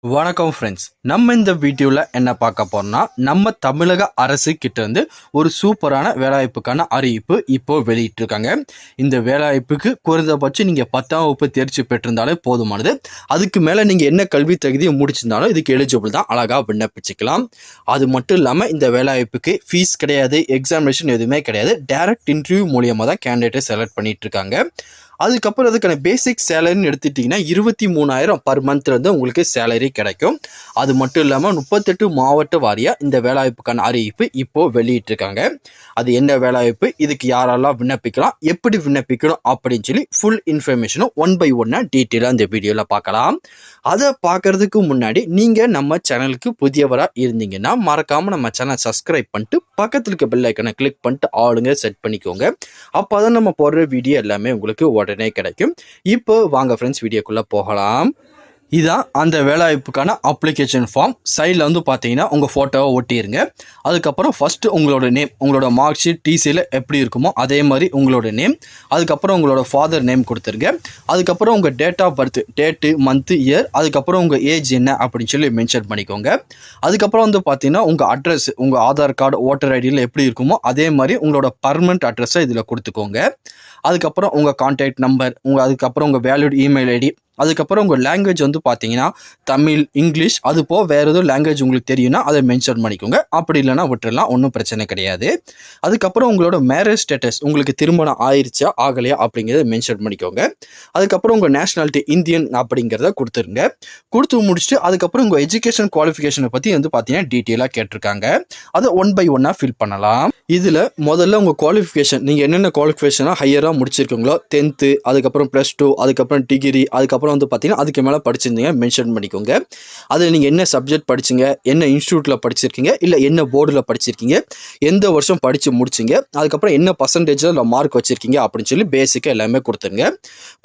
வணக்கம் ஃப்ரெண்ட்ஸ். நம்ம இந்த வீடியோவில் என்ன பார்க்க போறோம்னா, நம்ம தமிழக அரசு கிட்ட இருந்து ஒரு சூப்பரான வேலைவாய்ப்புக்கான அறிவிப்பு இப்போ வெளியிட்டிருக்காங்க. இந்த வேலைவாய்ப்புக்கு குறைந்தபட்சம் நீங்கள் 10ஆம் வகுப்பு தேர்ச்சி பெற்றிருந்தாலே போதுமானது. அதுக்கு மேலே நீங்கள் என்ன கல்வி தகுதியை முடிச்சிருந்தாலும் இதுக்கு எலிஜிபிள் தான், அழகாக விண்ணப்பிச்சுக்கலாம். அது மட்டும் இல்லாமல் இந்த வேலைவாய்ப்புக்கு ஃபீஸ் கிடையாது, எக்ஸாமினேஷன் எதுவுமே கிடையாது. டைரக்ட் இன்டர்வியூ மூலியமாக தான் கேண்டிடேட்டை செலக்ட் பண்ணிட்டு இருக்காங்க. அதுக்கப்புறம் அதுக்கான பேசிக் சேலரின்னு எடுத்துட்டிங்கன்னா 23,000 பர் மந்த்லேருந்து உங்களுக்கு சேலரி கிடைக்கும். அது மட்டும் இல்லாமல் 38 மாவட்ட வாரியாக இந்த வேலைவாய்ப்புக்கான அறிவிப்பு இப்போது வெளியிட்டிருக்காங்க. அது என்ன வேலைவாய்ப்பு, இதுக்கு யாரெல்லாம் விண்ணப்பிக்கலாம், எப்படி விண்ணப்பிக்கணும் அப்படின்னு சொல்லி ஃபுல் இன்ஃபர்மேஷனும் 1 by 1 டீட்டெயிலாக இந்த வீடியோவில் பார்க்கலாம். அதை பார்க்குறதுக்கு முன்னாடி நீங்கள் நம்ம சேனலுக்கு புதியவராக இருந்தீங்கன்னா மறக்காமல் நம்ம சேனல் சப்ஸ்கிரைப் பண்ணிட்டு பக்கத்தில் இருக்க பெல் ஐக்கனை கிளிக் பண்ணிட்டு ஆளுங்க செட் பண்ணிக்கோங்க. அப்போ தான் நம்ம போடுற வீடியோ எல்லாமே உங்களுக்கு உடனே கிடைக்கும். இப்போ வாங்க ஃப்ரெண்ட்ஸ், வீடியோக்குள்ளே போகலாம். இதான் அந்த வேலைவாய்ப்புக்கான அப்ளிகேஷன் ஃபார்ம். சைடில் வந்து பார்த்தீங்கன்னா உங்கள் ஃபோட்டோவை ஒட்டிடுங்க. அதுக்கப்புறம் ஃபஸ்ட்டு உங்களோட நேம், உங்களோட மார்க் ஷீட் டிசியில் எப்படி இருக்குமோ அதே மாதிரி உங்களோட நேம், அதுக்கப்புறம் உங்களோட ஃபாதர் நேம் கொடுத்துருங்க. அதுக்கப்புறம் உங்கள் date of birth, date, month, year, அதுக்கப்புறம் உங்கள் ஏஜ் என்ன அப்படின்னு சொல்லி மென்ஷன் பண்ணிக்கோங்க. அதுக்கப்புறம் வந்து பார்த்தீங்கன்னா உங்கள் அட்ரஸ், உங்கள் ஆதார் கார்டு, ஓட்டர் ஐடியில் எப்படி இருக்குமோ அதே மாதிரி உங்களோட பர்மனெண்ட் அட்ரஸை இதில் கொடுத்துக்கோங்க. அதுக்கப்புறம் உங்கள் கான்டாக்ட் நம்பர், அதுக்கப்புறம் உங்கள் வேலிட் இமெயில் ஐடி, அதுக்கப்புறம் உங்கள் லாங்குவேஜ் வந்து பார்த்தீங்கன்னா தமிழ், இங்கிலீஷ், அது போக வேறு எதுவும் லாங்குவேஜ் உங்களுக்கு தெரியும்னா அதை மென்ஷன் பண்ணிக்கோங்க. அப்படி இல்லைனா விட்டுறலாம், ஒன்றும் பிரச்சனை கிடையாது. அதுக்கப்புறம் உங்களோட மேரேஜ் ஸ்டேட்டஸ், உங்களுக்கு திருமணம் ஆயிடுச்சா ஆகலையா அப்படிங்கிறத மென்ஷன் பண்ணிக்கோங்க. அதுக்கப்புறம் உங்கள் நேஷனாலிட்டி இந்தியன் அப்படிங்கிறத கொடுத்துருங்க. கொடுத்து முடிச்சுட்டு அதுக்கப்புறம் உங்கள் எஜுகேஷன் குவாலிஃபிகேஷனை பற்றி வந்து பார்த்தீங்கன்னா டீட்டெயிலாக கேட்டிருக்காங்க. அதை 1 by 1 ஃபில் பண்ணலாம். இதில் முதல்ல உங்கள் குவாலிஃபிகேஷன், நீங்கள் என்னென்ன குவாலிஃபிகேஷனாக ஹையராக முடிச்சிருக்கீங்களோ, 10th, அதுக்கப்புறம் +2, அதுக்கப்புறம் டிகிரி, அதுக்கப்புறம் வந்து பார்த்தீங்கன்னா அதுக்கு மேலே படிச்சிருந்தீங்க மென்ஷன் பண்ணிக்கோங்க. அதில் நீங்கள் என்ன சப்ஜெக்ட் படிச்சிங்க, என்ன இன்ஸ்டியூட்டில் படிச்சிருக்கீங்க, இல்லை என்ன போர்டில் படிச்சிருக்கீங்க, எந்த வருஷம் படித்து முடிச்சிங்க, அதுக்கப்புறம் என்ன பர்சன்டேஜில் மார்க் வச்சுருக்கீங்க அப்படின்னு சொல்லி பேசிக்காக எல்லாமே கொடுத்துருங்க.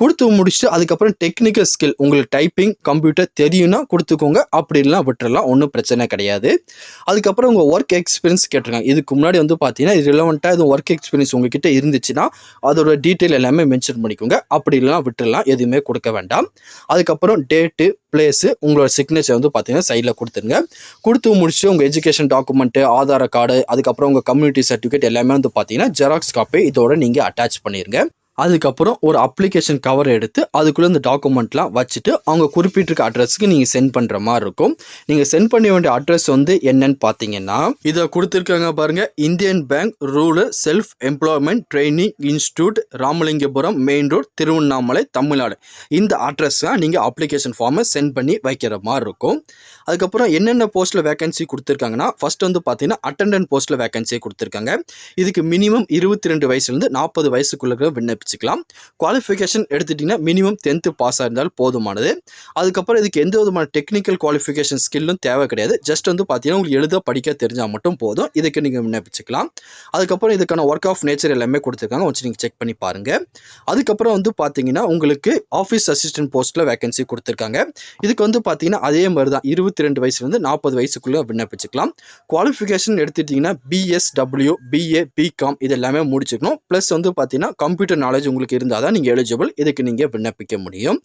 கொடுத்து முடிச்சுட்டு அதுக்கப்புறம் டெக்னிக்கல் ஸ்கில், உங்களுக்கு டைப்பிங், கம்ப்யூட்டர் தெரியும்னா கொடுத்துக்கோங்க. அப்படி இல்லைனா விட்டுறலாம், ஒன்றும் பிரச்சனை கிடையாது. அதுக்கப்புறம் உங்கள் ஒர்க் எக்ஸ்பீரியன்ஸ் கேட்டிருக்காங்க. இதுக்கு முன்னாடி வந்து பார்த்தீங்கன்னா ரிலவெண்ட்டாக எதுவும் ஒர்க் எக்ஸ்பீரியன்ஸ் உங்ககிட்ட இருந்துச்சுன்னா அதோட டீட்டெயில் எல்லாமே மென்ஷன் பண்ணிக்கோங்க. அப்படி இல்லைனா விட்டுறலாம், எதுவுமே கொடுக்க வேண்டாம். அதுக்கப்புறம் டேட்டு, பிளேஸு, உங்களோட சிக்னேச்சர் வந்து பார்த்தீங்கன்னா சைடில் கொடுத்துருங்க. கொடுத்து முடிச்சுட்டு உங்கள் எஜுகேஷன் டாக்குமெண்ட்டு, ஆதார் கார்டு, அதுக்கப்புறம் உங்கள் கம்யூனிட்டி சர்டிஃபிகேட் எல்லாமே வந்து பார்த்தீங்கன்னா ஜெராக்ஸ் காப்பி இதோட நீங்கள் அட்டாச் பண்ணிடுங்க. அதுக்கப்புறம் ஒரு அப்ளிகேஷன் கவர் எடுத்து அதுக்குள்ளே இந்த டாக்குமெண்ட்லாம் வச்சுட்டு அவங்க குறிப்பிட்டிருக்க அட்ரஸுக்கு நீங்கள் சென்ட் பண்ணுற மாதிரி இருக்கும். நீங்கள் சென்ட் பண்ண வேண்டிய அட்ரஸ் வந்து என்னன்னு பார்த்தீங்கன்னா இதை கொடுத்துருக்காங்க பாருங்கள். Indian bank rural self employment training institute, Ramalingapuram main road, Tiruvannamalai, Tamil Nadu. இந்த அட்ரஸ் தான் நீங்கள் அப்ளிகேஷன் ஃபார்மை சென்ட் பண்ணி வைக்கிற மாதிரி இருக்கும். அதுக்கப்புறம் என்னென்ன போஸ்ட்டில் வேகன்சி கொடுத்துருக்காங்கன்னா ஃபர்ஸ்ட் வந்து பார்த்தீங்கன்னா அட்டெண்டன்ட் போஸ்ட்டில் வேகன்சி கொடுத்துருக்காங்க. இதுக்கு மினிமம் 22 வயசுலேருந்து 40 வயசுக்குள்ள விண்ணப்பிச்சுக்கலாம். குவாலிஃபிகேஷன் எடுத்துட்டிங்கன்னா மினிமம் 10th பாஸாக இருந்தால் போதுமானது. அதுக்கப்புறம் இதுக்கு எந்த விதமான டெக்னிக்கல் குவாலிஃபிகேஷன் ஸ்கில்லும் தேவை கிடையாது. ஜஸ்ட் வந்து பார்த்தீங்கன்னா உங்களுக்கு எழுத படிக்க தெரிஞ்சால் மட்டும் போதும், இதுக்கு நீங்கள் விண்ணப்பிச்சுக்கலாம். அதுக்கப்புறம் இதுக்கான ஒர்க் ஆஃப் நேச்சர் எல்லாமே கொடுத்துருக்காங்க, வச்சு நீங்கள் செக் பண்ணி பாருங்கள். அதுக்கப்புறம் வந்து பார்த்தீங்கன்னா உங்களுக்கு ஆஃபீஸ் அசிஸ்டன்ட் போஸ்ட்டில் வேகன்சி கொடுத்துருக்காங்க. இதுக்கு வந்து பார்த்தீங்கன்னா அதே மாதிரி தான் 22 வயசுலேருந்து 40 வயசுக்குள்ளே விண்ணப்பிச்சுக்கலாம். குவாலிஃபிகேஷன் எடுத்துட்டிங்கன்னா BSW, BA, BCom இது எல்லாமே முடிச்சுக்கணும். ப்ளஸ் வந்து பார்த்தீங்கன்னா கம்ப்யூட்டர் நாலேஜ் உங்களுக்கு இருந்தால் தான் நீங்கள் எலிஜிபிள், இதுக்கு நீங்கள் விண்ணப்பிக்க முடியும்.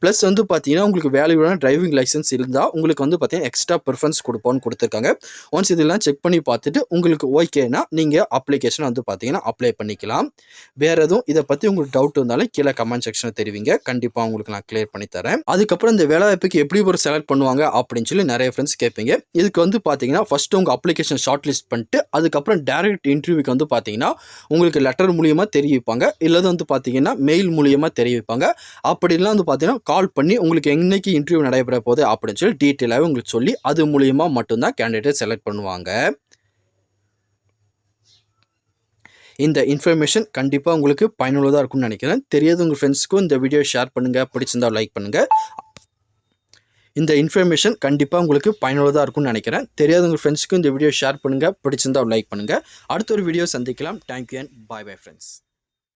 ப்ளஸ் வந்து பார்த்தீங்கன்னா உங்களுக்கு வேல்யூடான டிரைவிங் லைசன்ஸ் இருந்தால் உங்களுக்கு வந்து பார்த்தீங்கன்னா எக்ஸ்ட்ரா ப்ரிஃபரன்ஸ் கொடுப்போன்னு கொடுத்துருக்காங்க. ஒன்ஸ் இதெல்லாம் செக் பண்ணி பார்த்துட்டு உங்களுக்கு ஓகேனா நீங்கள் அப்ளிகேஷன் வந்து பார்த்தீங்கன்னா அப்ளை பண்ணிக்கலாம். வேறு எதுவும் இதை பற்றி உங்களுக்கு டவுட் இருந்தாலும் கீழே கமெண்ட் செக்ஷனில் தெரிவிங்க, கண்டிப்பாக உங்களுக்கு நான் கிளியர் பண்ணி தரேன். அதுக்கப்புறம் இந்த வேலைவாய்ப்புக்கு எப்படி ஒரு செலக்ட் பண்ணுவாங்க அப்படின்னு சொல்லி நிறைய ஃப்ரெண்ட்ஸ் கேட்பீங்க. இதுக்கு வந்து பார்த்தீங்கன்னா ஃபஸ்ட்டு உங்கள் அப்ளிகேஷன் ஷார்ட் லிஸ்ட் பண்ணிட்டு அதுக்கப்புறம் டைரக்ட் இன்டர்வியூக்கு வந்து பார்த்தீங்கன்னா உங்களுக்கு லெட்டர் மூலியமாக தெரிவிப்பாங்க, இல்லது வந்து பார்த்தீங்கன்னா மெயில் மூலியமாக தெரிவிப்பாங்க. அப்படிலாம் வந்து பார்த்தீங்கன்னா கால் பண்ணி உங்களுக்கு என்னைக்கு இன்டர்வியூ நடைபெற போகுது அப்படின்னு சொல்லி டீட்டெயிலாகவே உங்களுக்கு சொல்லி அது மூலியமாக மட்டும்தான் கேண்டிடேட் செலக்ட் பண்ணுவாங்க. இந்த இன்ஃபர்மேஷன் கண்டிப்பாக உங்களுக்கு பயனுள்ளதாக இருக்கும்னு நினைக்கிறேன். தெரியாத உங்கள் ஃப்ரெண்ட்ஸ்க்கும் இந்த வீடியோ ஷேர் பண்ணுங்கள், பிடிச்சிருந்தா லைக் பண்ணுங்கள். இந்த இன்ஃபர்மேஷன் கண்டிப்பாக உங்களுக்கு பயனுள்ளதாக இருக்கும்னு நினைக்கிறேன். தெரியாத உங்கள் ஃப்ரெண்ட்ஸ்க்கும் இந்த வீடியோ ஷேர் பண்ணுங்கள், பிடிச்சிருந்தா லைக் பண்ணுங்கள். அடுத்த ஒரு வீடியோ சந்திக்கலாம். Thank you and bye bye friends.